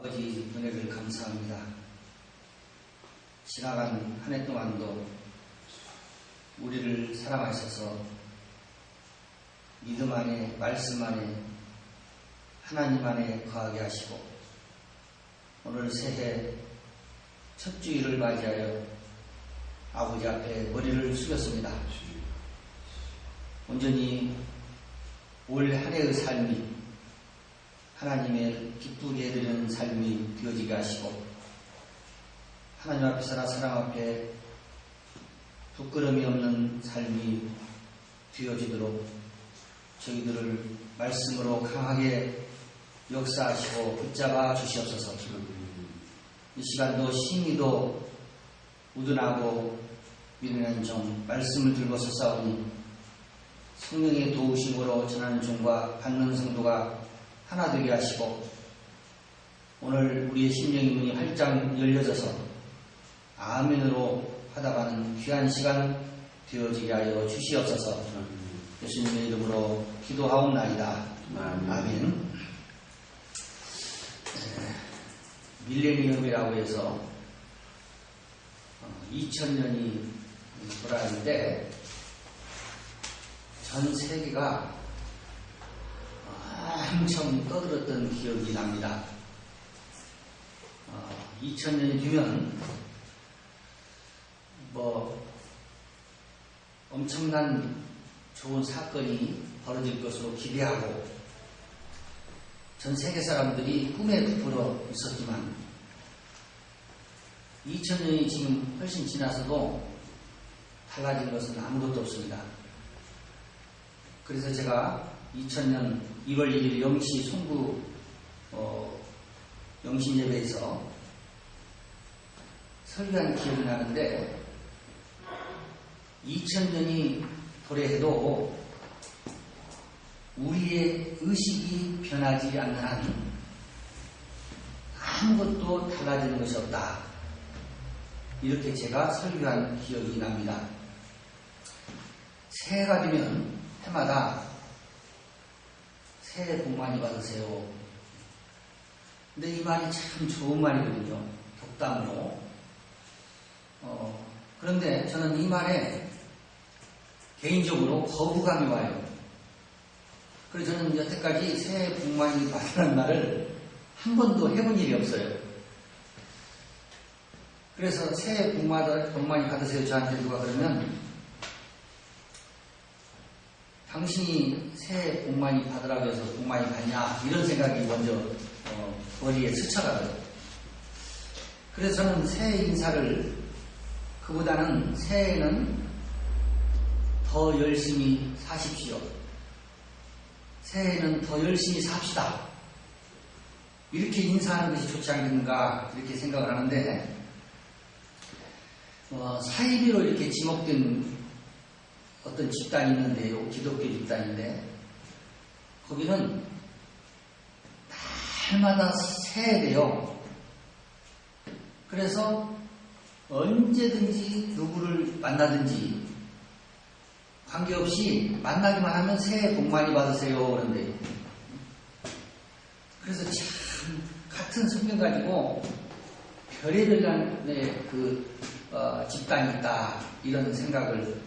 아버지 은혜를 감사합니다. 지나간 한 해 동안도 우리를 사랑하셔서 믿음 안에, 말씀 안에, 하나님 안에 거하게 하시고 오늘 새해 첫 주일을 맞이하여 아버지 앞에 머리를 숙였습니다. 온전히 올 한 해의 삶이 하나님의 기쁘게 해드리는 삶이 되어지게 하시고 하나님 앞에서나 사람 앞에 부끄러움이 없는 삶이 되어지도록 저희들을 말씀으로 강하게 역사하시고 붙잡아 주시옵소서. 이 시간도 심히도 우둔하고 미련한 종 말씀을 들고 서싸우니 성령의 도우심으로 전하는 종과 받는 성도가 하나 되게 하시고 오늘 우리의 심령의 문이 활짝 열려져서 아멘으로 화답하는 귀한 시간 되어지게 하여 주시옵소서. 예수님의 이름으로 기도하옵나이다. 아멘. 밀레니엄이라고 해서 2000년이 돌아가는데 전 세계가 엄청 떠들었던 기억이 납니다. 2000년이 되면 엄청난 좋은 사건이 벌어질 것으로 기대하고 전 세계 사람들이 꿈에 부풀어 있었지만 2000년이 지금 훨씬 지나서도 달라진 것은 아무것도 없습니다. 그래서 제가 2000년 2월 1일 영시 송구 영신예배에서 설교한 기억이 나는데 2000년이 도래해도 우리의 의식이 변하지 않는 한 아무것도 달라지는 것이 없다. 이렇게 제가 설교한 기억이 납니다. 새해가 되면 해마다 새해 복 많이 받으세요. 근데 이 말이 참 좋은 말이거든요. 덕담으로. 그런데 저는 이 말에 개인적으로 거부감이 와요. 그래서 저는 여태까지 새해 복 많이 받으라는 말을 한 번도 해본 일이 없어요. 그래서 새해 복 많이 받으세요. 저한테 누가 그러면 당신이 새해 복 많이 받으라고 해서 복 많이 받냐 이런 생각이 먼저 머리에 스쳐가거든요. 그래서 저는 새해 인사를 그보다는 새해에는 더 열심히 사십시오. 새해에는 더 열심히 삽시다. 이렇게 인사하는 것이 좋지 않겠는가 이렇게 생각을 하는데 사이비로 이렇게 지목된 어떤 집단이 있는데요. 기독교 집단인데 거기는 날마다 새해래요. 그래서 언제든지 누구를 만나든지 관계없이 만나기만 하면 새해 복 많이 받으세요. 그런데 그래서 참 같은 성경 가지고 별의별 집단이 있다 이런 생각을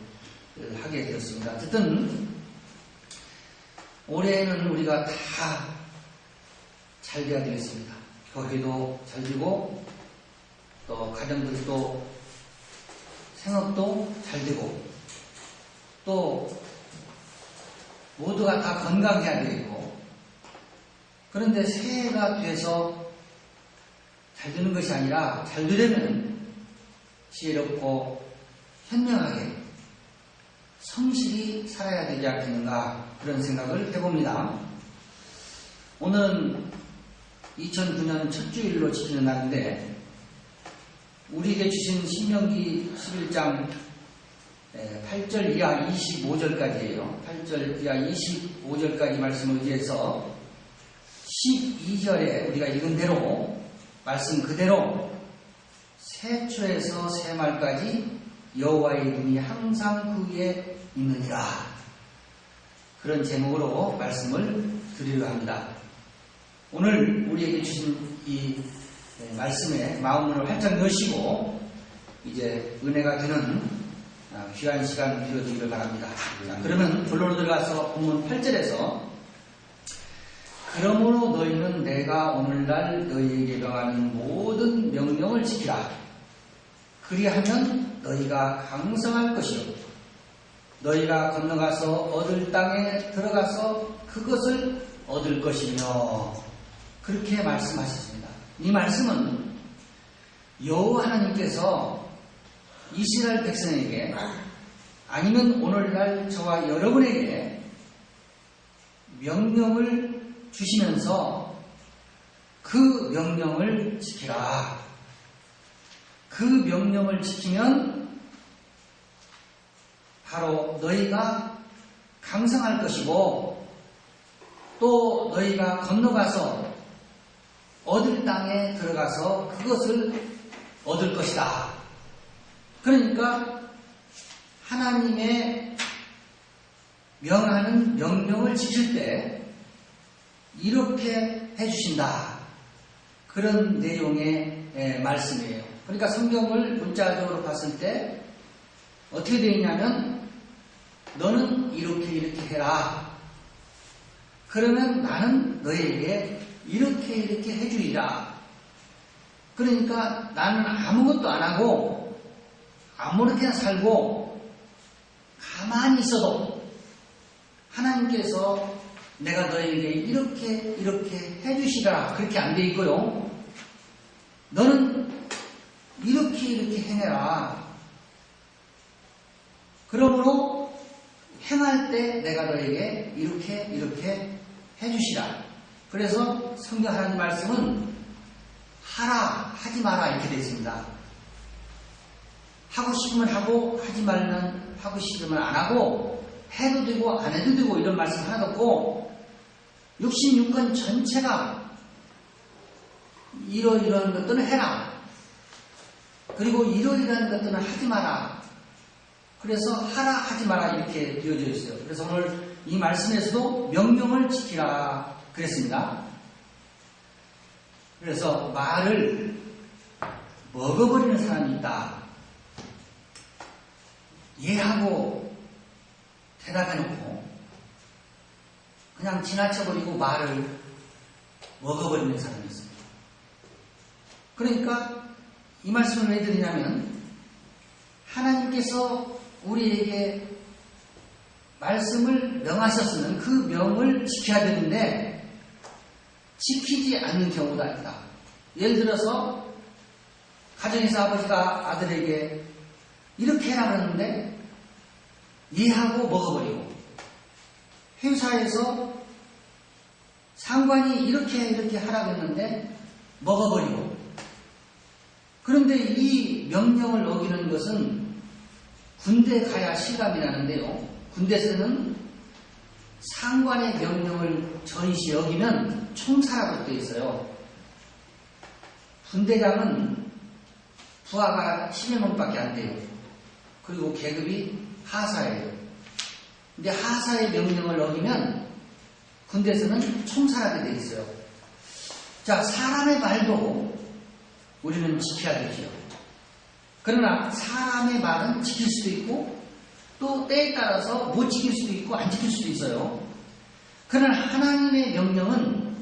하게 되었습니다. 어쨌든 올해는 우리가 다 잘 돼야 되겠습니다. 교회도 잘 되고 또 가정들도 생업도 잘 되고 또 모두가 다 건강해야 되고 그런데 새해가 돼서 잘 되는 것이 아니라 잘 되려면 지혜롭고 현명하게 성실히 살아야 되지 않겠는가 그런 생각을 해봅니다. 오늘은 2009년 첫 주일로 지키는 날인데 우리에게 주신 신명기 11장 8절 이하 25절까지예요. 8절 이하 25절까지 말씀을 의지해서 12절에 우리가 읽은 대로 말씀 그대로 새초에서 새말까지 여호와의 눈이 항상 그 위에 있느니라. 그런 제목으로 말씀을 드리려 합니다. 오늘 우리에게 주신 이 말씀에 마음을 활짝 여시고 이제 은혜가 되는 귀한 시간 빌어주기를 바랍니다. 그러면 본론으로 들어가서 본문 8절에서 그러므로 너희는 내가 오늘날 너희에게 명하는 모든 명령을 지키라. 그리하면 너희가 강성할 것이요 너희가 건너가서 얻을 땅에 들어가서 그것을 얻을 것이며 그렇게 말씀하셨습니다. 이 말씀은 여호와 하나님께서 이스라엘 백성에게 아니면 오늘날 저와 여러분에게 명령을 주시면서 그 명령을 지키라. 그 명령을 지키면 바로 너희가 강성할 것이고 또 너희가 건너가서 얻을 땅에 들어가서 그것을 얻을 것이다. 그러니까 하나님의 명하는 명령을 지킬 때 이렇게 해주신다. 그런 내용의 말씀이에요. 그러니까 성경을 문자적으로 봤을 때 어떻게 되어 있냐면 너는 이렇게 해라. 그러면 나는 너에게 이렇게 해주리라. 그러니까 나는 아무것도 안 하고 아무렇게나 살고 가만히 있어도 하나님께서 내가 너에게 이렇게 해주시라. 그렇게 안 돼 있고요. 너는 이렇게 행해라. 그러므로 행할 때 내가 너에게 이렇게 해주시라. 그래서 성경 하나님 말씀은 하라, 하지 마라 이렇게 되어 있습니다. 하고 싶으면 하고 하지 말면 하고 싶으면 안 하고 해도 되고 안 해도 되고 이런 말씀 하나도 없고 66권 전체가 이러이러한 것들은 해라. 그리고 이러이러한 것들은 하지 마라. 그래서 하라 하지 마라 이렇게 되어져 있어요. 그래서 오늘 이 말씀에서도 명령을 지키라 그랬습니다. 그래서 말을 먹어버리는 사람이 있다. 예하고 대답해놓고 그냥 지나쳐버리고 말을 먹어버리는 사람이 있습니다. 그러니까 이 말씀을 왜 드리냐면 하나님께서 우리에게 말씀을 명하셨으면 그 명을 지켜야 되는데 지키지 않는 경우가 있다. 예를 들어서 가정에서 아버지가 아들에게 이렇게 해라 그러는데 이해하고 먹어버리고 회사에서 상관이 이렇게 하라고 했는데 먹어버리고 그런데 이 명령을 어기는 것은 군대 가야 실감이 나는데요. 군대에서는 상관의 명령을 전시 어기면 총사라고 되어 있어요. 군대장은 부하가 10여 명밖에 안 돼요. 그리고 계급이 하사예요. 근데 하사의 명령을 어기면 군대에서는 총살하게 되어 있어요. 자, 사람의 말도 우리는 지켜야 되죠. 그러나 사람의 말은 지킬 수도 있고 또 때에 따라서 못 지킬 수도 있고 안 지킬 수도 있어요. 그러나 하나님의 명령은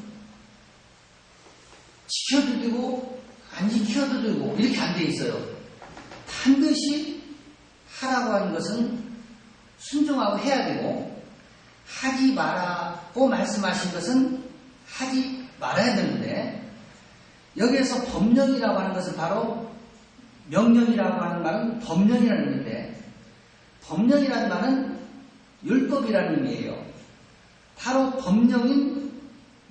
지켜도 되고 안 지켜도 되고 이렇게 안 돼 있어요. 반드시 하라고 하는 것은 순종하고 해야 되고 하지 말라고 말씀하신 것은 하지 말아야 되는데 여기에서 법령이라고 하는 것은 바로 명령이라고 하는 말은 법령이라는 의미인데 법령이라는 말은 율법이라는 의미예요. 바로 법령인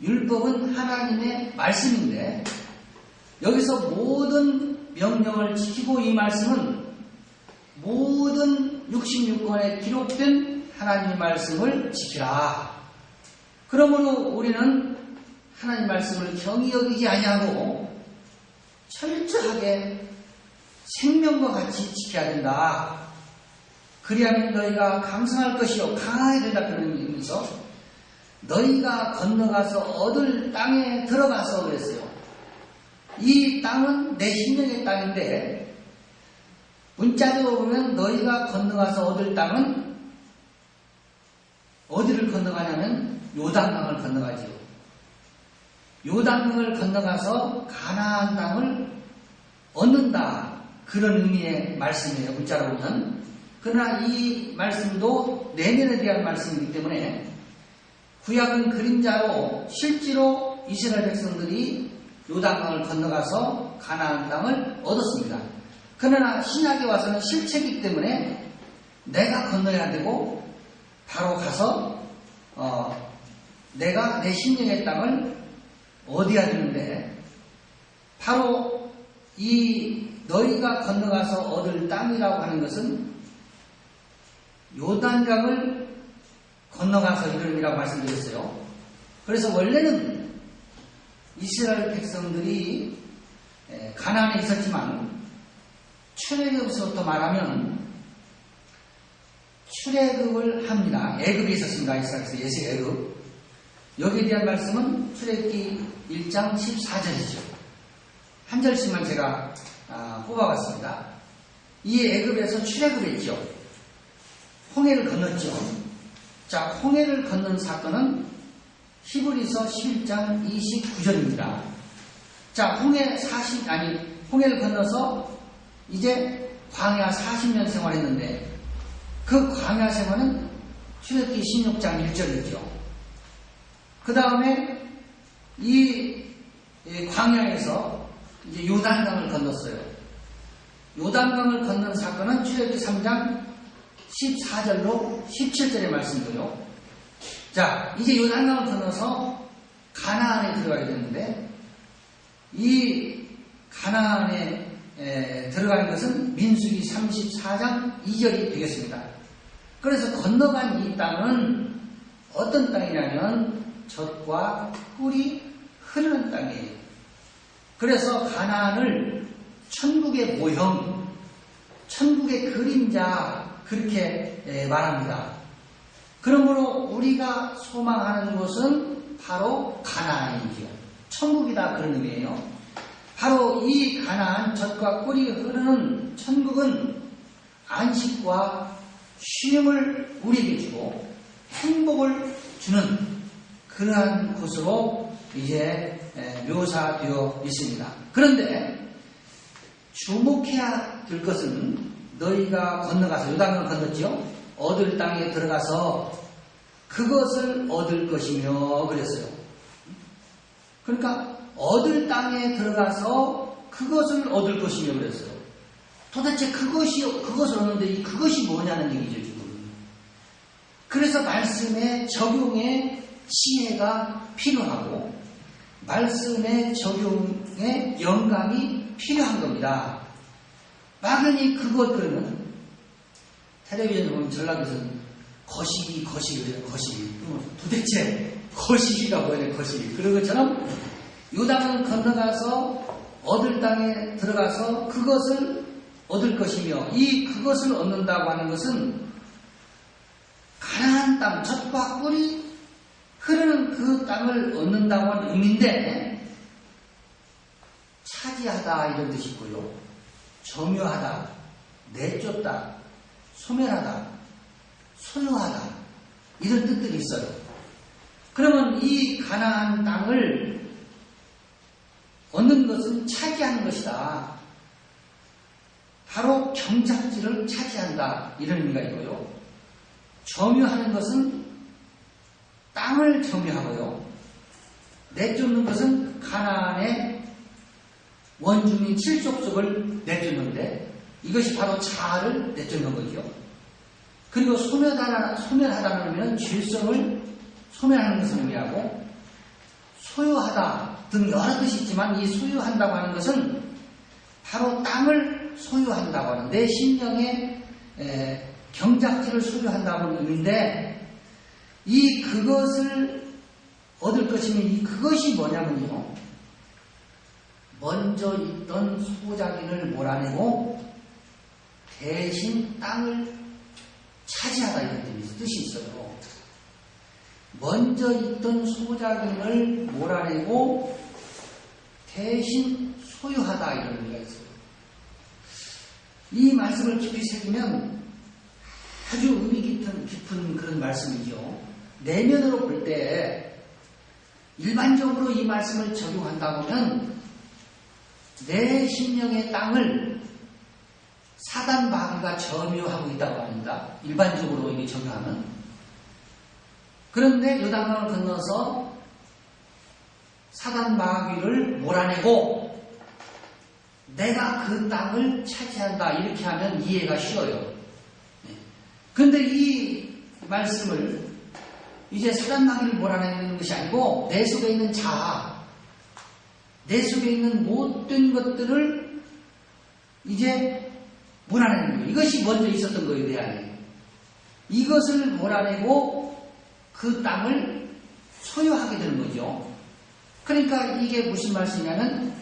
율법은 하나님의 말씀인데 여기서 모든 명령을 지키고 이 말씀은 모든 66권에 기록된 하나님의 말씀을 지키라. 그러므로 우리는 하나님 말씀을 경히 여기지 아니하고 철저하게 생명과 같이 지켜야 된다. 그리하면 너희가 강성할 것이요 강하게 된다. 그런 의미에서 너희가 건너가서 얻을 땅에 들어가서 그랬어요. 이 땅은 내 심령의 땅인데 문자적으로 보면 너희가 건너가서 얻을 땅은 어디를 건너가냐면 요단강을 건너가지요. 요단강을 건너가서 가나안 땅을 얻는다. 그런 의미의 말씀이에요. 문자로 보면. 그러나 이 말씀도 내년에 대한 말씀이기 때문에 구약은 그림자로 실제로 이스라엘 백성들이 요단강을 건너가서 가나안 땅을 얻었습니다. 그러나 신약에 와서는 실체이기 때문에 내가 건너야 되고 바로 가서 내가 내 심령의 땅을 얻어야 되는데 바로 이 너희가 건너가서 얻을 땅이라고 하는 것은 요단강을 건너가서 이런 의미라고 말씀드렸어요. 그래서 원래는 이스라엘 백성들이 가나안에 있었지만 출애굽에서부터 말하면 출애굽을 합니다. 애굽에 있었습니다. 이스라엘에서 예수 애굽. 여기에 대한 말씀은 출애굽기 1장 14절이죠. 한 절씩만 제가 뽑아봤습니다. 이 애굽에서 출애굽했죠. 홍해를 건넜죠. 자, 홍해를 건넌 사건은 히브리서 11장 29절입니다. 자, 홍해를 건너서 이제 광야 40년 생활했는데 그 광야 생활은 출애굽기 16장 1절이죠. 그 다음에 이 광야에서 이제 요단강을 건넜어요. 요단강을 건넌 사건은 출애굽기 3장 14절로 17절의 말씀이고요. 자, 이제 요단강을 건너서 가나안에 들어가게 되는데 이 가나안에 들어가는 것은 민수기 34장 2절이 되겠습니다. 그래서 건너간 이 땅은 어떤 땅이냐면 젖과 꿀이 흐르는 땅이에요. 그래서 가나안을 천국의 모형, 천국의 그림자 그렇게 말합니다. 그러므로 우리가 소망하는 곳은 바로 가나안이죠. 천국이다 그런 의미예요. 바로 이 가나안 젖과 꿀이 흐르는 천국은 안식과 쉼을 우리에게 주고 행복을 주는 그러한 곳으로 이제 묘사되어 있습니다. 그런데 주목해야 될 것은 너희가 건너가서 요단강을 건넜죠. 얻을 땅에 들어가서 그것을 얻을 것이며 그랬어요. 그러니까 얻을 땅에 들어가서 그것을 얻을 것이며 그랬어요. 도대체 그것을 얻는데 이 그것이 뭐냐는 얘기죠 지금. 그래서 말씀의 적용에 지혜가 필요하고 말씀의 적용에 영감이 필요한 겁니다. 막연히 그러면 텔레비전 보면 전라도에서는 거시기 그래요. 거시기. 도대체 거시기가 뭐냐 거시기. 그런 것처럼 요단을 건너가서 얻을 땅에 들어가서 그것을 얻을 것이며 이 그것을 얻는다고 하는 것은 가나안 땅 젖과 꿀이 흐르는 그 땅을 얻는다고 하는 의미인데 차지하다 이런 뜻이 있고요. 점유하다, 내쫓다, 소멸하다, 소유하다 이런 뜻들이 있어요. 그러면 이 가나안 땅을 얻는 것은 차지하는 것이다. 바로 경작지를 차지한다 이런 의미가 있고요. 점유하는 것은 땅을 점유하고요. 내쫓는 것은 가나안의 원주민 칠족속을 내쫓는데 이것이 바로 자아를 내쫓는 거죠. 그리고 소멸하다는 의미는 질성을 소멸하는 것을 의미하고 소유하다 등 여러 뜻이 있지만 이 소유한다고 하는 것은 바로 땅을 소유한다고 하는 내 심령의 경작지를 소유한다고 하는 의미인데 이 그것을 얻을 것이면 이 그것이 뭐냐면요. 먼저 있던 소작인을 몰아내고 대신 땅을 차지하다 이런 뜻이 있어요. 먼저 있던 소작용을 몰아내고 대신 소유하다 이런 의미가 있어요. 이 말씀을 깊이 새기면 아주 의미 깊은 그런 말씀이죠. 내면으로 볼 때 일반적으로 이 말씀을 적용한다 보면 내 심령의 땅을 사단 마귀가 점유하고 있다고 합니다. 일반적으로 이게 적용하면. 그런데 요단강을 건너서 사단 마귀를 몰아내고 내가 그 땅을 차지한다 이렇게 하면 이해가 쉬워요. 그런데 이 말씀을 이제 사단 마귀를 몰아내는 것이 아니고 내 속에 있는 자아, 내 속에 있는 못된 것들을 이제 몰아내는 거예요. 이것이 먼저 있었던 거예요, 내 안에. 이것을 몰아내고 그 땅을 소유하게 되는 거죠. 그러니까 이게 무슨 말씀이냐면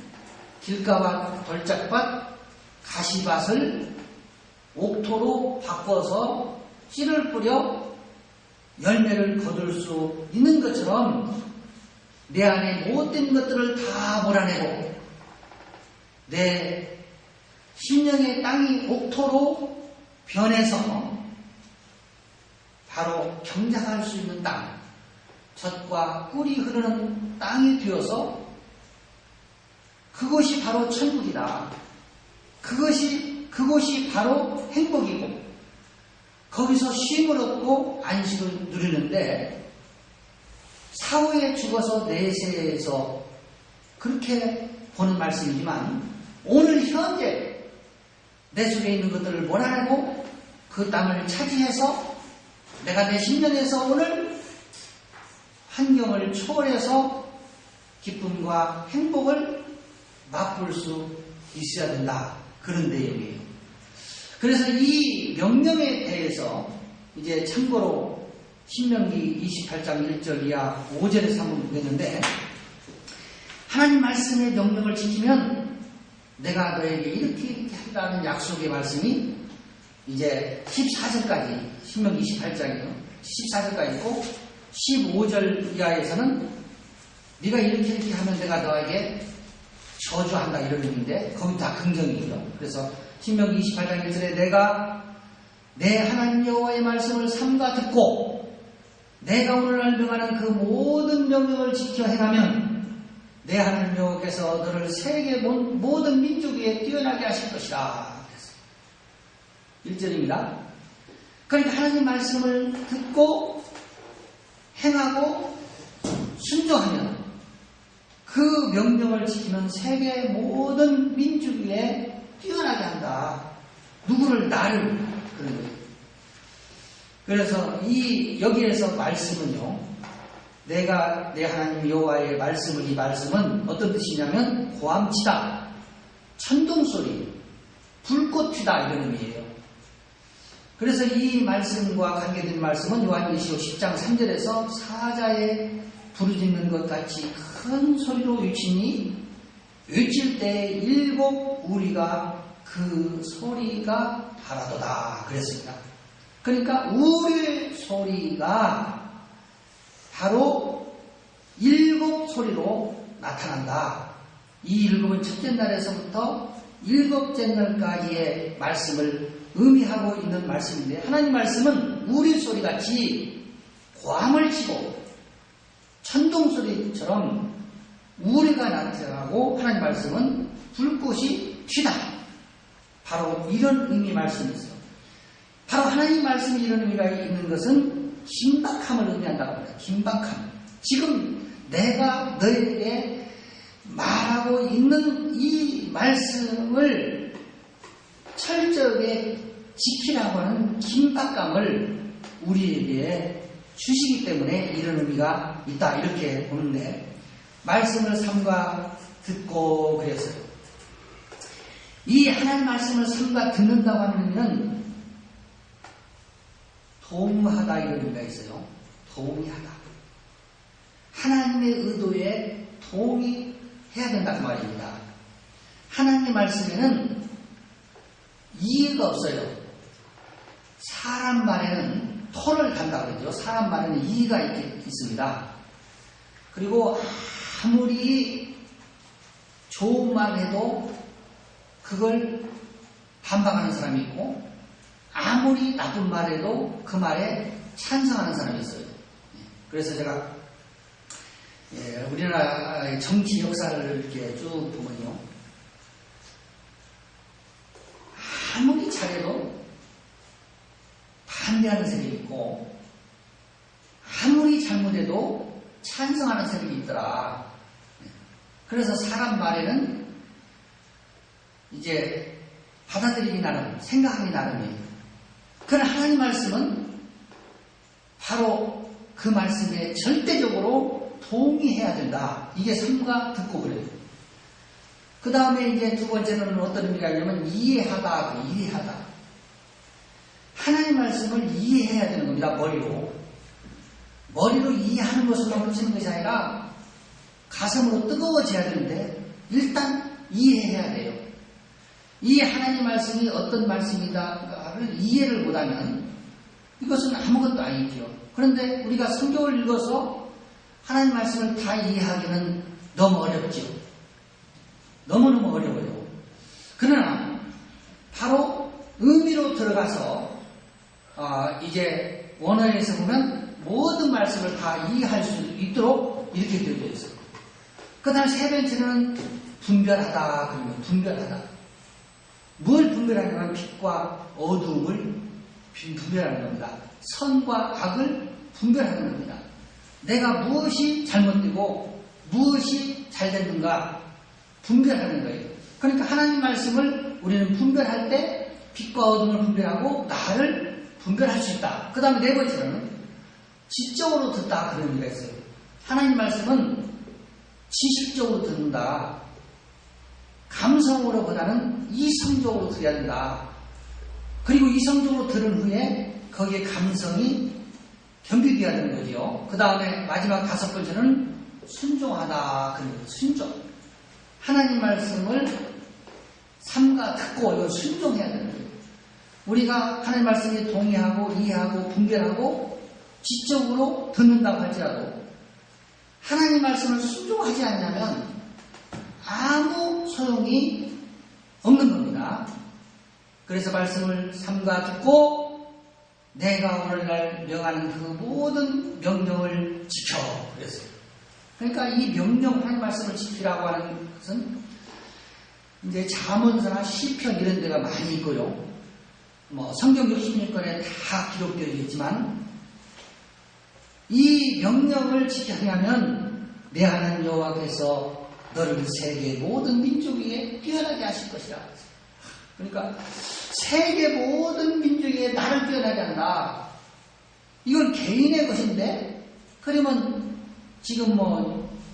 길가밭, 벌짝밭, 가시밭을 옥토로 바꿔서 씨를 뿌려 열매를 거둘 수 있는 것처럼 내 안에 못된 것들을 다 몰아내고 내 심령의 땅이 옥토로 변해서 바로 경작할 수 있는 땅, 젖과 꿀이 흐르는 땅이 되어서 그것이 바로 천국이다. 그것이 바로 행복이고 거기서 쉼을 얻고 안식을 누리는데 사후에 죽어서 내세에서 그렇게 보는 말씀이지만 오늘 현재 내 속에 있는 것들을 몰아내고 그 땅을 차지해서 내가 내 심령에서 오늘 환경을 초월해서 기쁨과 행복을 맛볼 수 있어야 된다. 그런 내용이에요. 그래서 이 명령에 대해서 이제 참고로 신명기 28장 1절 이하 5절에서 한번 보겠는데 하나님 말씀의 명령을 지키면 내가 너에게 이렇게 하리라는 약속의 말씀이 이제 14절까지 신명기 28장이요. 14절까지 있고 15절 이하에서는 네가 이렇게 하면 내가 너에게 저주한다 이런 의미인데 거기 다 긍정이에요. 그래서 신명기 28장 1절에 내가 내 하나님 여호와의 말씀을 삼가 듣고 내가 오늘날 명하는 그 모든 명령을 지켜 행하면 내 하나님 여호와께서 너를 세계 모든 민족 위에 뛰어나게 하실 것이다. 1절입니다. 그러니까 하나님 말씀을 듣고 행하고 순종하면 그 명령을 지키면 세계 모든 민족 위에 뛰어나게 한다. 누구를? 나를. 그런 거예요. 그래서 여기에서 말씀은요. 내가 내 하나님 여호와의 말씀을 이 말씀은 어떤 뜻이냐면 고함치다, 천둥소리, 불꽃 튀다 이런 의미예요. 그래서 이 말씀과 관계된 말씀은 요한계시록 10장 3절에서 사자의 부르짖는 것 같이 큰 소리로 외치니 외칠 때 7 우리가 그 소리가 바라도다 그랬습니다. 그러니까 우리의 소리가 바로 7 소리로 나타난다. 이 7은 첫째 날에서부터 7째 날까지의 말씀을 의미하고 있는 말씀인데 하나님 말씀은 우리 소리같이 고함을 치고 천둥소리처럼 우리가 나타나고 하나님 말씀은 불꽃이 튀다. 바로 이런 의미 말씀이 있어요. 바로 하나님 말씀이 이런 의미가 있는 것은 긴박함을 의미한다고 합니다. 긴박함. 지금 내가 너에게 말하고 있는 이 말씀을 철저하게 지키라고 하는 긴박감을 우리에게 주시기 때문에 이런 의미가 있다 이렇게 보는데 말씀을 삼가 듣고 그랬어요. 이 하나님 말씀을 삼가 듣는다고 하는 의미는 동의하다 이런 의미가 있어요. 동의하다. 하나님의 의도에 동의해야 된다는 말입니다. 하나님의 말씀에는 이해가 없어요. 사람 말에는 토를 단다 그러죠. 사람 말에는 이의가 있습니다. 그리고 아무리 좋은 말을 해도 그걸 반박하는 사람이 있고, 아무리 나쁜 말을 해도 그 말에 찬성하는 사람이 있어요. 그래서 제가 우리나라의 정치 역사를 이렇게 쭉 보면요, 아무리 잘해도 반대하는 세력이 있고, 아무리 잘못해도 찬성하는 세력이 있더라. 그래서 사람 말에는 이제 받아들이기 나름, 생각하기 나름이에요. 그러나 하나님 말씀은 바로 그 말씀에 절대적으로 동의해야 된다. 이게 삼가 듣고 그래요. 그 다음에 이제 두 번째는 어떤 의미가 있냐면 이해하다, 이해하다. 하나님 말씀을 이해해야 되는 겁니다. 머리로 이해하는 것으로 멈추는 것이 아니라 가슴으로 뜨거워져야 되는데 일단 이해해야 돼요. 이 하나님 말씀이 어떤 말씀이다를 이해를 못하면 이것은 아무것도 아니죠. 그런데 우리가 성경을 읽어서 하나님 말씀을 다 이해하기는 너무 어렵죠. 너무너무 어려워요. 그러나 바로 의미로 들어가서 이제 원어에서 보면 모든 말씀을 다 이해할 수 있도록 이렇게 되어 있어요. 그 다음 세 번째는 분별하다. 그러면 분별하다. 뭘 분별하냐면 빛과 어두움을 분별하는 겁니다. 선과 악을 분별하는 겁니다. 내가 무엇이 잘못되고 무엇이 잘됐는가 분별하는 거예요. 그러니까 하나님 말씀을 우리는 분별할 때 빛과 어둠을 분별하고 나를 분별할 수 있다. 그 다음에 네 번째는 지적으로 듣다. 그런 의미가 있어요. 하나님 말씀은 지식적으로 듣는다. 감성으로보다는 이성적으로 들어야 된다. 그리고 이성적으로 들은 후에 거기에 감성이 겸비되어야 되는 거죠. 그 다음에 마지막 다섯 번째는 순종하다. 그리고 순종. 하나님 말씀을 삼가 듣고 이걸 순종해야 되는 거예요. 우리가 하나님 말씀에 동의하고 이해하고 분별하고 지적으로 듣는다고 할지라도 하나님 말씀을 순종하지 않냐면 아무 소용이 없는 겁니다. 그래서 말씀을 삼가 듣고 내가 오늘날 명하는 그 모든 명령을 지켜. 그랬어요. 그러니까 이 명령, 하나님 말씀을 지키라고 하는 것은 이제 잠언서나 시편 이런 데가 많이 있고요. 성경 66권에 다 기록되어 있지만 이 명령을 지키려면 내 하나님 여호와께서 너를 세계 모든 민족 위에 뛰어나게 하실 것이라. 그러니까 세계 모든 민족 위에 나를 뛰어나게 한다. 이건 개인의 것인데, 그러면 지금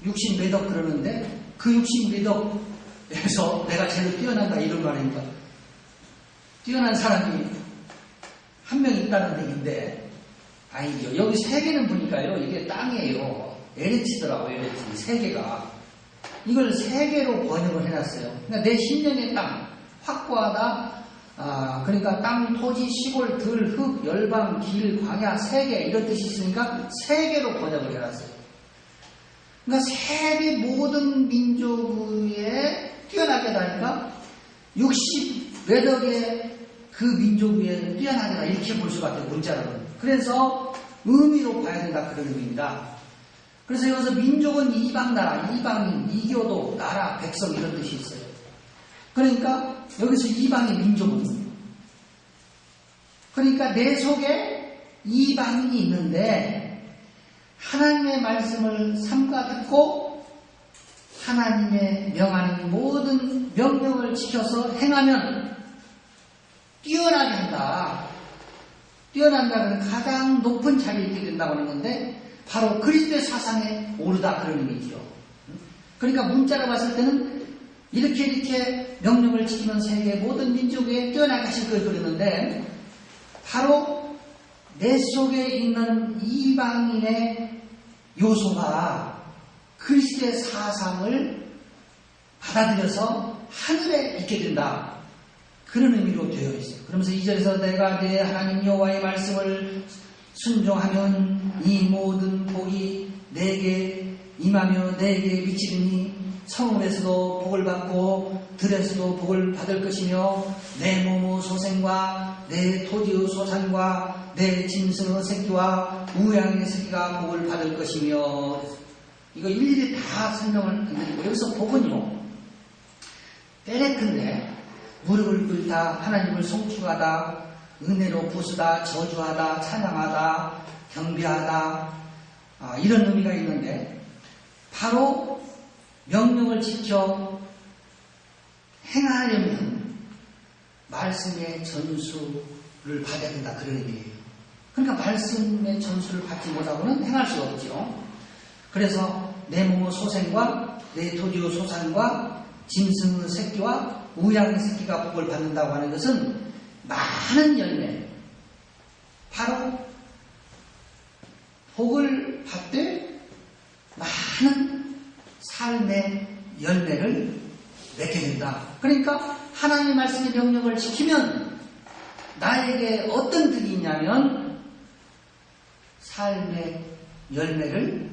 60몇억 그러는데 그 60몇억에서 내가 제일 뛰어난다 이런 말입니다. 뛰어난 사람이 한 명 있다는 얘기인데 아니죠. 여기 세계는 보니까요, 이게 땅이에요. LH더라고요. LH 세계가. 이걸 세계로 번역을 해놨어요. 그러니까 내 심령의 땅, 확고하다. 그러니까 땅, 토지, 시골, 들, 흙, 열방, 길, 광야, 세계 이런 뜻이 있으니까 세계로 번역을 해놨어요. 그러니까 세계 모든 민족 위에 뛰어나게 하니까 60몇억의 그 민족 위에 뛰어나게 다 이렇게 볼 수밖에 없어요. 문자로는. 그래서 의미로 봐야 된다 그런 의미입니다. 그래서 여기서 민족은 이방 나라, 이방인, 이교도, 나라, 백성 이런 뜻이 있어요. 그러니까 여기서 이방의 민족은, 그러니까 내 속에 이방인이 있는데 하나님의 말씀을 삼가 듣고 하나님의 명하는 모든 명령을 지켜서 행하면 뛰어나게 한다. 뛰어난다는 가장 높은 자리에 있게 된다고 하는 건데 바로 그리스도의 사상에 오르다 그런 의미죠. 그러니까 문자로 봤을 때는 이렇게 명령을 지키면 세계 모든 민족에 뛰어나게 하실 걸 그러는데 바로 내 속에 있는 이방인의 요소가 그리스도의 사상을 받아들여서 하늘에 있게 된다. 그런 의미로 되어 있어요. 그러면서 2절에서 내가 내 하나님 여호와의 말씀을 순종하면 이 모든 복이 내게 임하며 내게 미치리니 성읍에서도 복을 받고 들에서도 복을 받을 것이며 내 몸의 소생과 내 토지의 소산과 내 짐승의 새끼와 우양의 새끼가 복을 받을 것이며. 이거 일일이 다 설명을 드리고, 여기서 복은요, 빼레큰데 무릎을 꿇다, 하나님을 송축하다, 은혜로 부수다, 저주하다, 찬양하다, 경배하다, 이런 의미가 있는데, 바로 명령을 지켜 행하려면 말씀의 전수를 받아야 된다, 그런 의미예요. 그러니까 말씀의 전수를 받지 못하고는 행할 수가 없죠. 그래서 내 몸의 소생과 내 토지의 소산과 짐승의 새끼와 우양의 새끼가 복을 받는다고 하는 것은 많은 열매, 바로 복을 받되 많은 삶의 열매를 맺게 된다. 그러니까 하나님의 말씀의 명령을 지키면 나에게 어떤 득이 있냐면 삶의 열매를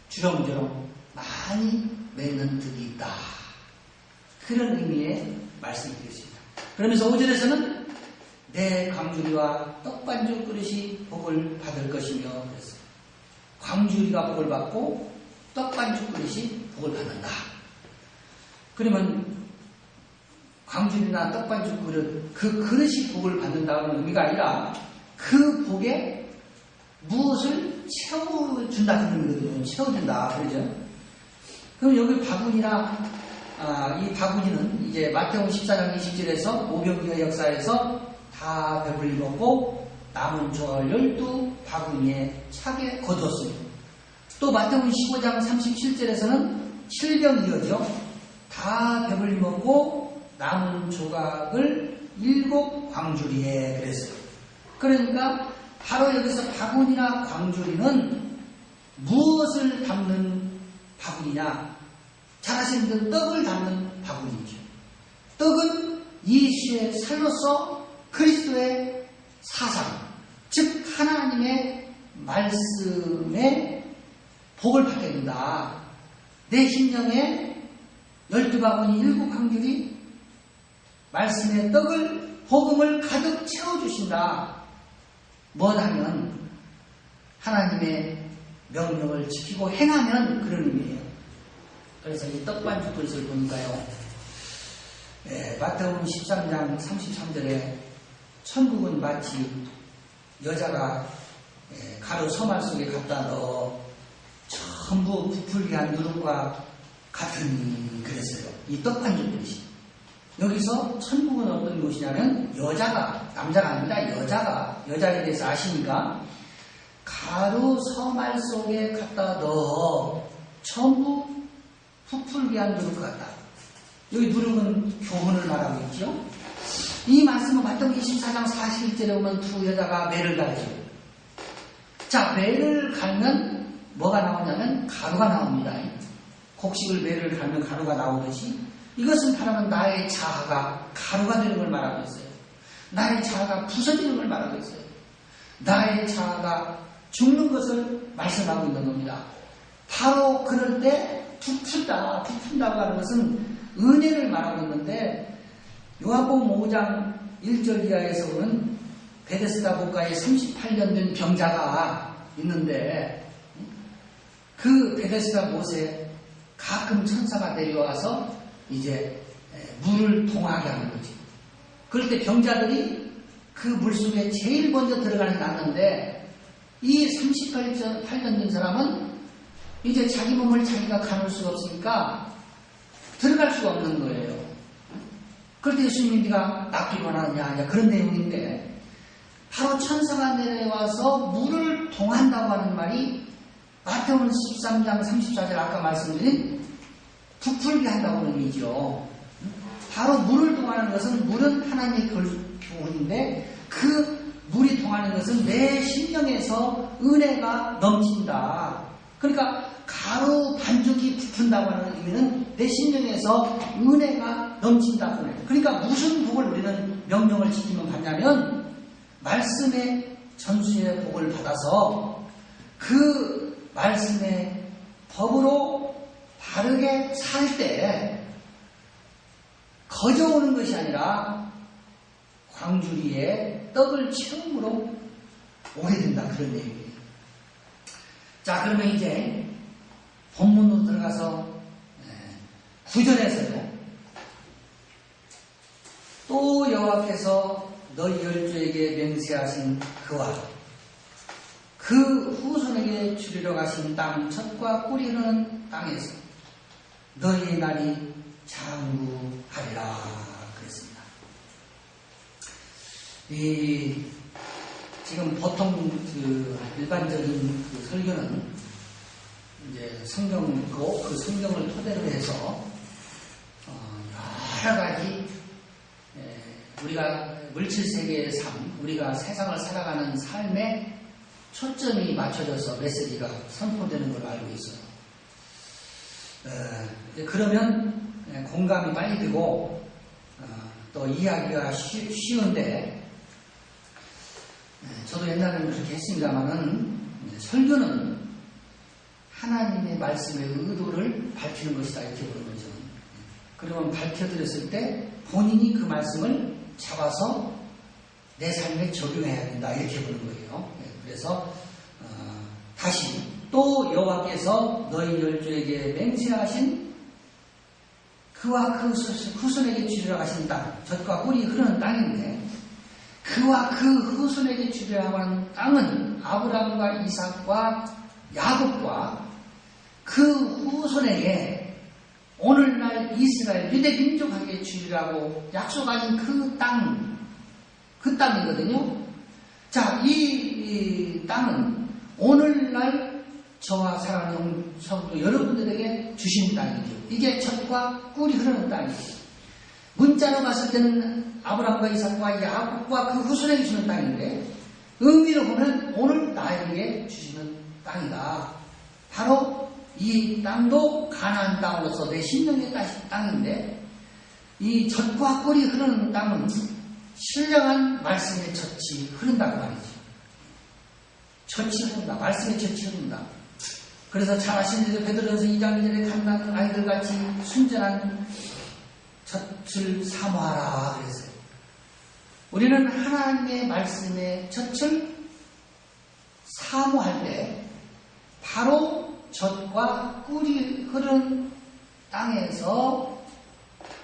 주렁주렁 많이 맺는 득이 있다. 그런 의미의 말씀이 되겠습니다. 그러면서 5절에서는 내 광주리와 떡반죽 그릇이 복을 받을 것이며 그랬어요. 광주리가 복을 받고 떡반죽 그릇이 복을 받는다. 그러면 광주리나 떡반죽 그릇, 그 그릇이 복을 받는다는 의미가 아니라 그 복에 무엇을 채워준다 그런 의미거든요. 채워준다 그러죠. 그럼 여기 바구니나 이 바구니는 이제 마태복음 14장 20절에서 오병이어 역사에서 다 배불리 먹고 남은 조각을 12바구니에 차게 거두었습니다. 또 마태복음 15장 37절에서는 7병이어죠. 다 배불리 먹고 남은 조각을 7광주리에 그랬어요. 그러니까 바로 여기서 바구니나 광주리는 무엇을 담는 바구니냐? 잘 아시는 분들은 떡을 담는 바구니죠. 떡은 예수의 살로서 그리스도의 사상, 즉 하나님의 말씀에 복을 받게 된다. 내 심령에 12바구니 7광주리 말씀의 떡을, 복음을 가득 채워주신다. 뭐하면 하나님의 명령을 지키고 행하면 그런 의미예요. 그래서 이 떡반죽 그릇을 보니까요, 마태복음 13장 33절에 천국은 마치 여자가 가루 서말 속에 갖다 넣어 전부 부풀게 한 누름과 같으니 그랬어요. 이 떡반죽 그릇이. 여기서 천국은 어떤 곳이냐면 여자가, 남자가 아닙니다. 여자에 대해서 아시니까 가루 서말 속에 갖다 넣어 전부 부풀게 한 누룩 같다. 여기 누룩은 교훈을 말하고 있죠. 이 말씀은 마태복음 24장 41절에 보면 두 여자가 매를 갈죠. 자, 매를 갈면 뭐가 나오냐면 가루가 나옵니다. 곡식을 매를 갈면 가루가 나오듯이 이것은 바라는 나의 자아가 가루가 되는 걸 말하고 있어요. 나의 자아가 부서지는 걸 말하고 있어요. 나의 자아가 죽는 것을 말씀하고 있는 겁니다. 바로 그럴 때 부푼다고 하는 것은 은혜를 말하고 있는데, 요한복음 5장 1절 이하에서 보면 베데스다 고가에 38년 된 병자가 있는데, 그 베데스다 못에 가끔 천사가 내려와서 이제 물을 동하게 하는 거지. 그럴 때 병자들이 그 물속에 제일 먼저 들어가는 났는데, 이 38년 된 사람은 이제 자기 몸을 자기가 가눌 수가 없으니까 들어갈 수가 없는 거예요. 그럴 때 예수님이 네가 낫길 원하느냐, 그런 내용인데, 바로 천사가 내려와서 물을 동한다고 하는 말이 마태복음 13장 34절 아까 말씀드린 부풀게 한다고 하는 의미죠. 바로 물을 동하는 것은, 물은 하나님의 교훈인데 그 물이 동하는 것은 내 심령에서 은혜가 넘친다. 그러니까 가루 반죽이 부푼다고 하는 의미는 내 심령에서 은혜가 넘친다. 그러니까 무슨 복을 우리는 명령을 지키면 받냐면 말씀의 전수의 복을 받아서 그 말씀의 법으로 바르게 살 때 거저오는 것이 아니라 광주리에 떡을 처음으로 오게 된다, 그런 얘기예요. 자, 그러면 이제 본문으로 들어가서 9절에서요. 또 여호와께서 너희 열조에게 맹세하신 그와 그 후손에게 주리러 가신 땅, 젖과 꿀이 흐르는 땅에서 너희의 날이 장구하리라 그랬습니다. 지금 보통 일반적인 설교는 이제 성경이고 그 성경을 토대로 해서 여러 가지 우리가 물질 세계의 삶, 우리가 세상을 살아가는 삶에 초점이 맞춰져서 메시지가 선포되는 걸로 알고 있어요. 그러면 공감이 빨리 되고 또 이해하기가 쉬운데 저도 옛날에는 그렇게 했습니다만은 설교는 하나님의 말씀의 의도를 밝히는 것이다 이렇게 보는 거죠. 그러면 밝혀드렸을 때 본인이 그 말씀을 잡아서 내 삶에 적용해야 된다 이렇게 보는 거예요. 그래서 다시 또 여호와께서 너희 열조에게 맹세하신 그와 그 후손에게 주리라 하신 땅, 젖과 꿀이 흐르는 땅인데 그와 그 후손에게 주리라 하는 땅은 아브라함과 이삭과 야곱과 그 후손에게 오늘날 이스라엘 유대 민족에게 주리라고 약속하신 그 땅이거든요. 자, 이 땅은 오늘날 저와 사랑하는 성도 여러분들에게 주신 땅이죠. 이게 젖과 꿀이 흐르는 땅이죠. 문자로 봤을 때는 아브라함과 이삭과 야곱과 그 후손에게 주는 땅인데 의미로 보면 오늘 나에게 주시는 땅이다. 바로 이 땅도 가나안 땅으로서 내 심령의 땅인데 이 젖과 꿀이 흐르는 땅은 신령한 말씀의 젖이 흐른다고 말이죠. 젖이 흐른다. 말씀의 젖이 흐른다. 그래서 잘 아시는 베드로전서 2장 2절에 갓난 아이들같이 순전한 젖을 사모하라 그랬어요. 우리는 하나님의 말씀의 젖을 사모할 때 바로 젖과 꿀이 흐르는 땅에서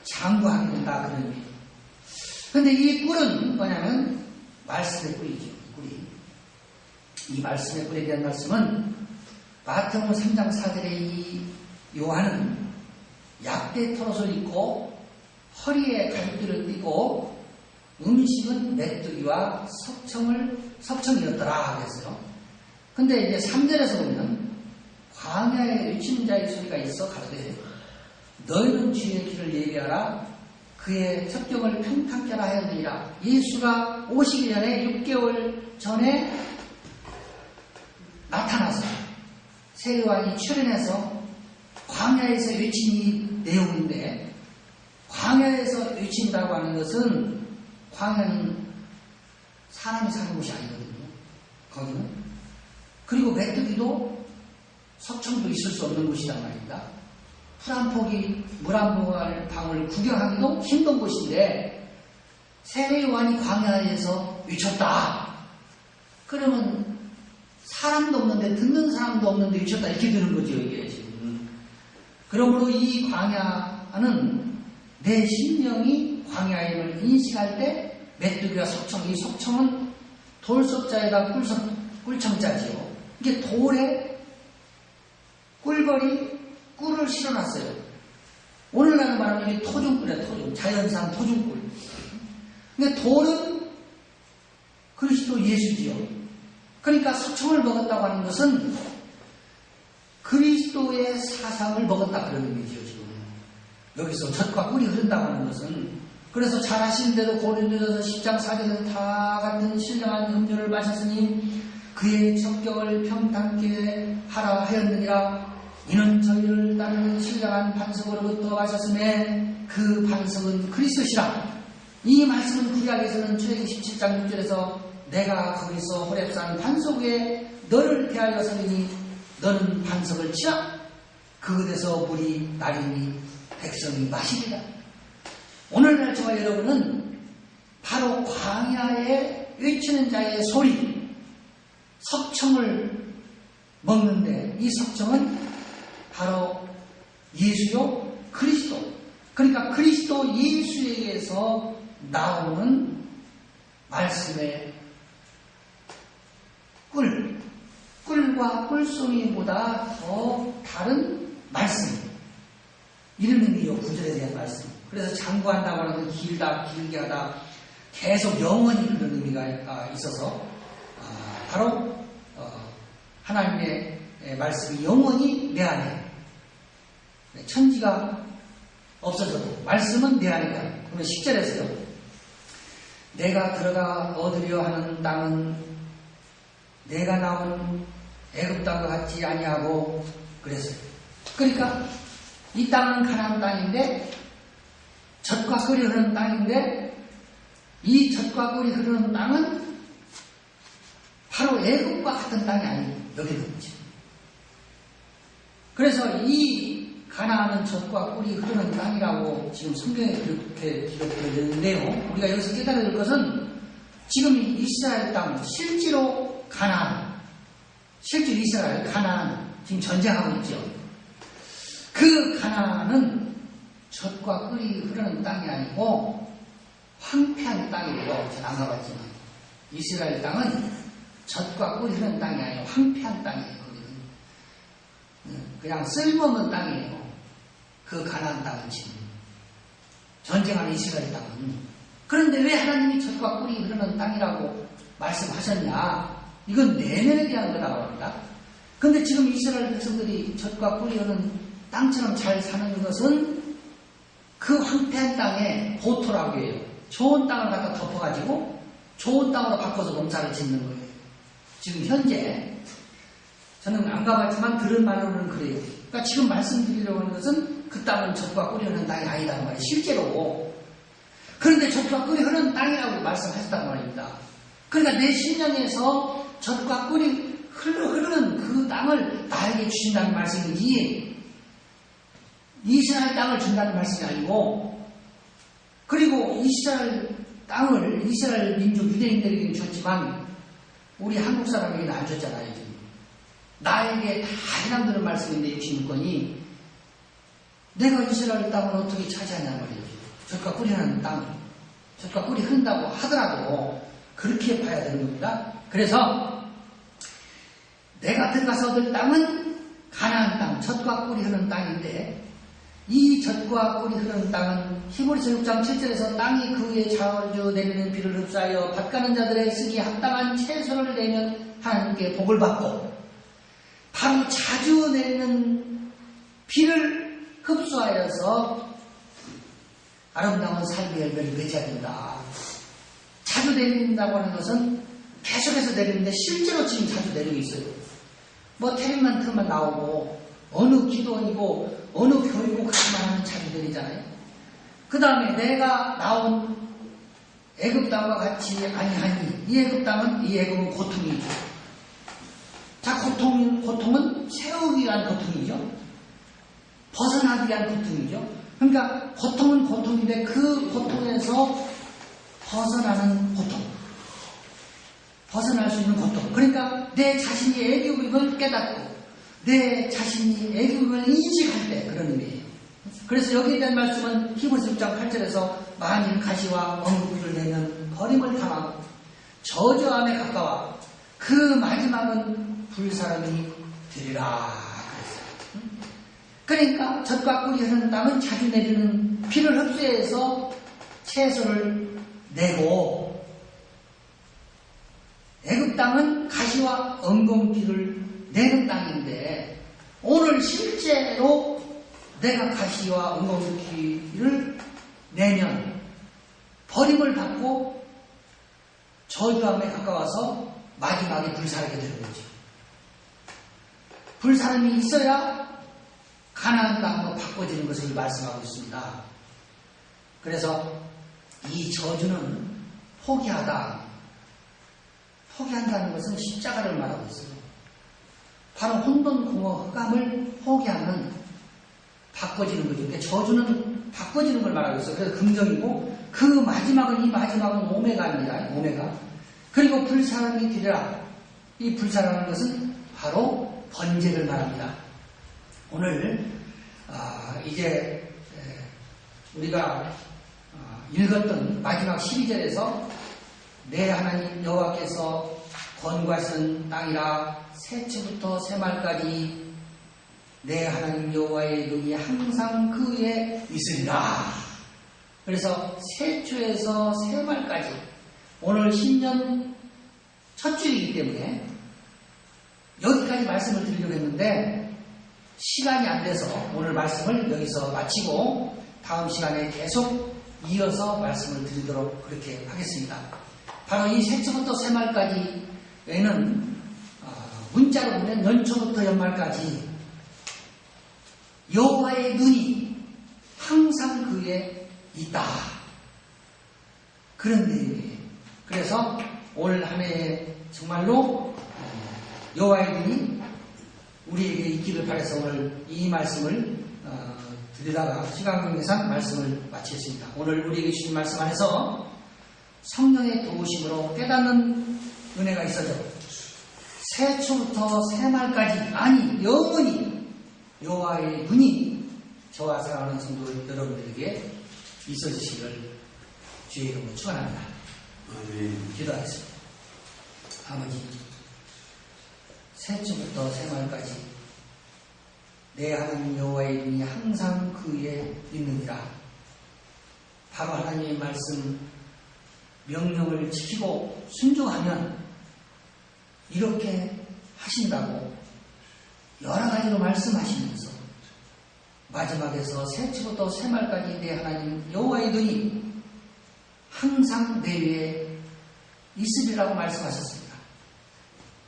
장구하게 된다 그런 의미예요. 그런데 이 꿀은 뭐냐면 말씀의 꿀이죠. 꿀이. 이 말씀의 꿀에 대한 말씀은 마태복음 3장 4절에 이 요한은 약대 털옷을 입고 허리에 갈비를 띠고 음식은 메뚜기와 석청이었더라 그랬어요. 근데 이제 3절에서 보면 광야에 외치는 자의 소리가 있어 가로되 너희는 주의 길을 예비하라 그의 첩경을 평탄케 하라 하였느니라. 예수가 오시기 전에 6개월 전에 나타나서 세요한이 출현해서 광야에서 외친 이 내용인데 광야에서 외친다고 하는 것은 광야는 사람이 사는 곳이 아니거든요. 거기는. 그리고 메뚜기도 석청도 있을 수 없는 곳이란 말입니다. 풀 한 포기, 물 한 방울 구경하기도 힘든 곳인데 세례요한이 광야에서 외쳤다. 그러면 사람도 없는데 듣는 사람도 없는데 외쳤다 이렇게 되는 거죠. 이게 지금. 그러므로 이 광야는 내 심령이 광야임을 인식할 때 메뚜기와 석청, 이 석청은 돌석자에다 꿀청자지요. 이게 돌에 꿀벌이 꿀을 실어놨어요. 오늘날은 말하면 이게 토종꿀이야, 토종. 자연산 토종꿀. 근데 돌은 그리스도 예수지요. 그러니까 석청을 먹었다고 하는 것은 그리스도의 사상을 먹었다 그런 의미죠, 지금. 여기서 젖과 꿀이 흐른다고 하는 것은. 그래서 잘 아시는 대로 고린도전서 10장 4절에서 다 같은 신령한 음료를 마셨으니 그의 첩경을 평탄케 하라 하였느니라. 이는 저희를 따르는 신령한 반석으로부터 마셨음에 그 반석은 그리스도시라. 이 말씀은 구약에서는 출애굽기 17장 6절에서 내가 거기서 호렙산 반석에 너를 대하여 서리니 너는 반석을 치라. 그곳에서 물이 나리니 백성이 마시리라. 오늘날 저와 여러분은 바로 광야에 외치는 자의 소리, 석청을 먹는데 이 석청은 바로 예수요 그리스도. 그러니까 그리스도 예수에게서 나오는 말씀의 꿀과 꿀송이보다 더 다른 말씀. 이런 의미요, 구절에 대한 말씀. 그래서 장구한다고 하는 길게 하다, 계속 영원히 그런 의미가 있어서 바로 하나님의 말씀이 영원히 내 안에, 천지가 없어져도 말씀은 내 안에 가요. 그러면 10절에서요. 내가 들어가 얻으려 하는 땅은 내가 나온 애굽 땅과 같지 아니하고 그랬어요. 그러니까 이 땅은 가나안 땅인데, 젖과 꿀이 흐르는 땅인데, 이 젖과 꿀이 흐르는 땅은 바로 애굽과 같은 땅이 아니에요. 여기는 거죠. 그래서 이 가나안은 젖과 꿀이 흐르는 땅이라고 지금 성경에 그렇게 기록되어 있는데요. 우리가 여기서 깨달아야 될 것은 지금 이스라엘 땅, 실제로 가나안, 실제 이스라엘, 가나안, 지금 전쟁하고 있죠. 그 가나안은 젖과 꿀이 흐르는 땅이 아니고 황폐한 땅이에요. 저는 안 가봤지만. 이스라엘 땅은 젖과 꿀이 흐르는 땅이 아니고 황폐한 땅이에요. 그냥 쓸모없는 땅이에요. 그 가나안 땅은 지금. 전쟁하는 이스라엘 땅은. 그런데 왜 하나님이 젖과 꿀이 흐르는 땅이라고 말씀하셨냐? 이건 내면에 대한 거라고 합니다. 그런데 지금 이스라엘 백성들이 젖과 꿀이 흐르는 땅처럼 잘 사는 것은 그 황폐한 땅에 보토라고 해요. 좋은 땅을 갖다 덮어가지고 좋은 땅으로 바꿔서 농사를 짓는 거예요. 지금 현재 저는 안 가봤지만 들은 말로는 그래요. 그러니까 지금 말씀드리려고 하는 것은 그 땅은 젖과 꿀이 흐르는 땅이 아니다는 말이에요. 실제로. 그런데 젖과 꿀이 흐르는 땅이라고 말씀하셨단 말입니다. 그러니까 내 심령에서 젖과 꿀이 흐르는 그 땅을 나에게 주신다는 말씀이지, 이스라엘 땅을 준다는 말씀이 아니고, 그리고 이스라엘 땅을 이스라엘 민족 유대인들에게 줬지만 우리 한국 사람에게는 안 줬잖아요. 지금. 나에게 다 해당 되는 말씀인데 66권이 내가 이스라엘 땅을 어떻게 차지하냐는 말이죠. 젖과 꿀이 흐르는 땅을. 젖과 꿀이 흐른다고 하더라도 그렇게 봐야 되는 겁니다. 그래서 내가 들어가서 얻을 땅은 가나안 땅, 젖과 꿀이 흐르는 땅인데, 이 젖과 꿀이 흐르는 땅은 히브리서 6장 7절에서 땅이 그 위에 자주 내리는 비를 흡수하여 밭가는 자들의 쓰기에 합당한 채소를 내면 하나님께 복을 받고, 바로 자주 내리는 비를 흡수하여서 아름다운 삶의 열매를 맺어야 된다. 자주 내린다고 하는 것은 계속해서 내리는데 실제로 지금 자주 내리고 있어요. 뭐 텔레비만 틀면 나오고 어느 기도원이고 어느 교육고 가만 하면 자주 내리잖아요. 그 다음에 내가 나온 애굽 땅과 같이 아니하니, 이 애굽 땅은, 이 애굽은 고통이죠. 자, 고통은 세우기 위한 고통이죠. 벗어나기 위한 고통이죠. 그러니까 고통은 고통인데 그 고통에서 벗어나는 고통, 벗어날 수 있는 고통. 그러니까 내 자신이 애굽임을 깨닫고 내 자신이 애굽임을 인식할 때 그런 의미예요. 그래서 여기에 대한 말씀은 히브리서 6장 8절에서 만일 가시와 엉금비를 내면 버림을 당하고 저주함에 가까워 그 마지막은 불사름이 되리라 그랬어요. 그러니까 젖과 꿀이 흐르는 땅은 자주 내리는 비를 흡수해서 채소를 내고, 애굽 땅은 가시와 엉금비를 내는 땅인데, 오늘 실제로 내가 가시와 엉금비를 내면 버림을 받고 저주함에 가까워서 마지막에 불사르게 되는 거죠. 불사름이 있어야 가나안 땅으로 바꿔지는 것을 말씀하고 있습니다. 그래서 이 저주는 포기하다, 포기한다는 것은 십자가를 말하고 있어요. 바로 혼돈공허 흑암을 포기하는, 바꿔지는 거죠. 그러니까 저주는 바꿔지는 걸 말하고 있어요. 그래서 긍정이고, 그 마지막은, 이 마지막은 오메가입니다. 오메가. 그리고 불사람이 되리라. 이 불사라는 것은 바로 번제를 말합니다. 오늘 이제 우리가 읽었던 마지막 12절에서 내 하나님 여호와께서 권고하신 땅이라 새치부터 새말까지 내 하나님 여호와의 눈이 항상 그 위에 있으리라. 그래서 새초에서 새말까지, 오늘 신년 첫 주이기 때문에 여기까지 말씀을 드리려고 했는데 시간이 안 돼서 오늘 말씀을 여기서 마치고 다음 시간에 계속 이어서 말씀을 드리도록 그렇게 하겠습니다. 바로 이 새초부터 새말까지에는 문자로 보면 연초부터 연말까지 여호와의 눈이 항상 그에 있다. 그런 내용이에요. 그래서 올 한 해에 정말로 여호와의 눈이 우리에게 있기를 바라서 오늘 이 말씀을 드리다가 시간 관계상 말씀을 마치겠습니다. 오늘 우리에게 주신 말씀 안에서 성령의 도우심으로 깨닫는 은혜가 있어져 새초부터 새말까지, 아니 영원히 여호와의 눈이 저와 사랑하는 성도 여러분들에게 있어지시기를 주의 이름으로 축원합니다. 기도하겠습니다. 아버지, 새초부터 새말까지 내 하나님 여호와의 눈이 항상 그 위에 있느니라. 바로 하나님의 말씀 명령을 지키고 순종하면 이렇게 하신다고 여러 가지로 말씀하시면서 마지막에서 새초부터 새말까지 내 하나님 여호와의 눈이 항상 내 위에 있으리라고 말씀하셨습니다.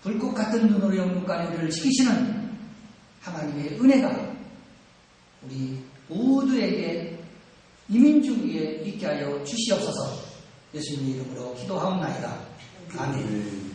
불꽃 같은 눈으로 영육간에 우리를 지키시는 하나님의 은혜가 우리 모두에게 이민중 위에 있게 하여 주시옵소서. 예수님의 이름으로 기도하옵나이다. 아멘.